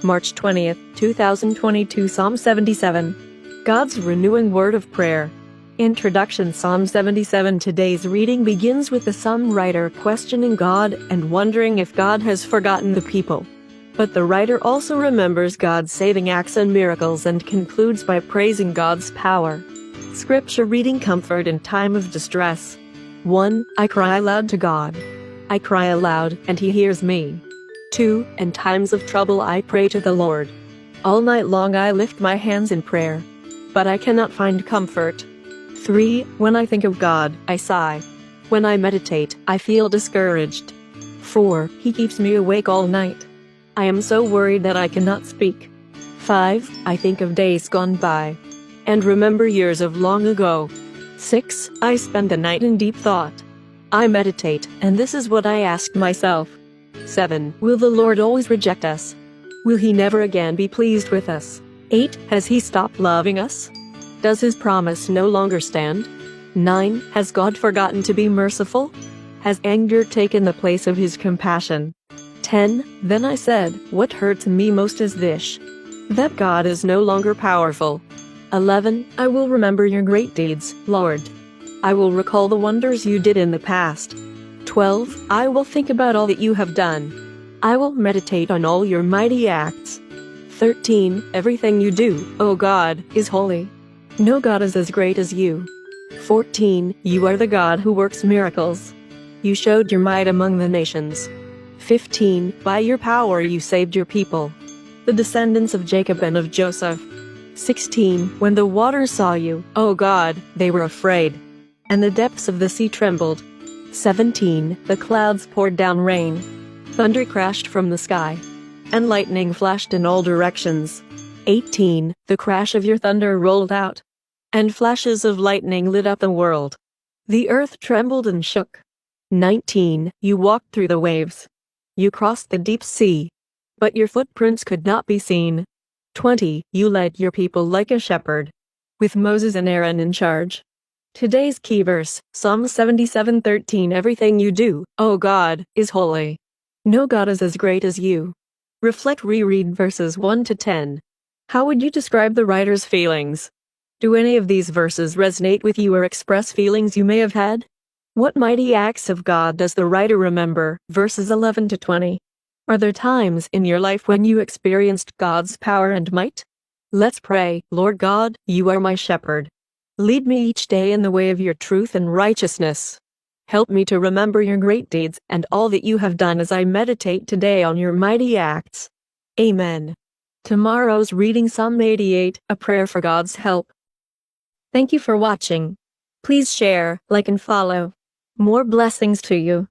March 20th, 2022. Psalm 77. God's renewing word of prayer. Introduction. Psalm 77. Today's reading begins with the psalm writer questioning God and wondering if God has forgotten the people. But the writer also remembers God's saving acts and miracles and concludes by praising God's power. Scripture reading. Comfort in time of distress. 1. I cry aloud to God. I cry aloud, and He hears me. 2. In times of trouble I pray to the Lord. All night long I lift my hands in prayer, but I cannot find comfort. 3. When I think of God, I sigh. When I meditate, I feel discouraged. 4. He keeps me awake all night. I am so worried that I cannot speak. 5. I think of days gone by, and remember years of long ago. 6. I spend the night in deep thought. I meditate, and this is what I ask myself. 7. Will the Lord always reject us? Will He never again be pleased with us? 8. Has He stopped loving us? Does His promise no longer stand? 9. Has God forgotten to be merciful? Has anger taken the place of His compassion? 10. Then I said, what hurts me most is this, that God is no longer powerful. 11. I will remember your great deeds, Lord. I will recall the wonders you did in the past. 12. I will think about all that you have done. I will meditate on all your mighty acts. 13. Everything you do, O God, is holy. No God is as great as you. 14. You are the God who works miracles. You showed your might among the nations. 15. By your power you saved your people, the descendants of Jacob and of Joseph. 16. When the waters saw you, O God, they were afraid, and the depths of the sea trembled. 17. The clouds poured down rain. Thunder crashed from the sky, and lightning flashed in all directions. 18. The crash of your thunder rolled out, and flashes of lightning lit up the world. The earth trembled and shook. 19. You walked through the waves. You crossed the deep sea, but your footprints could not be seen. 20. You led your people like a shepherd, with Moses and Aaron in charge. Today's key verse, Psalm 77:13. Everything you do, O God, is holy. No God is as great as you. Reflect. Reread verses 1 to 10. How would you describe the writer's feelings? Do any of these verses resonate with you or express feelings you may have had? What mighty acts of God does the writer remember? Verses 11 to 20. Are there times in your life when you experienced God's power and might? Let's pray. Lord God, you are my shepherd. Lead me each day in the way of your truth and righteousness. Help me to remember your great deeds and all that you have done as I meditate today on your mighty acts. Amen. Tomorrow's reading, Psalm 88, a prayer for God's help. Thank you for watching. Please share, like, and follow. More blessings to you.